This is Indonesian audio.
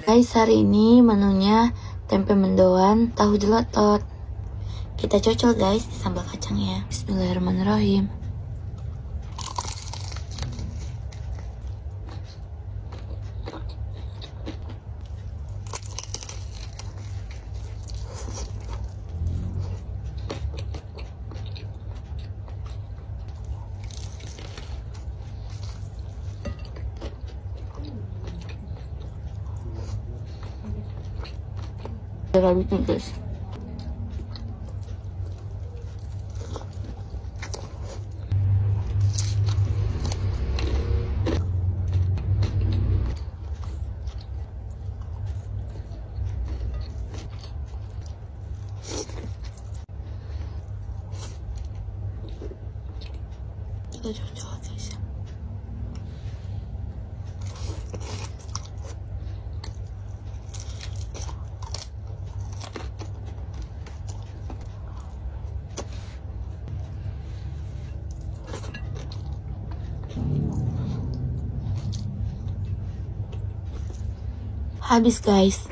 Guys, hari ini menunya tempe mendoan tahu jelotot. Kita cocol guys di sambal kacangnya. Bismillahirrahmanirrahim. Habisnya guys. Kita cocok guys. Habis guys.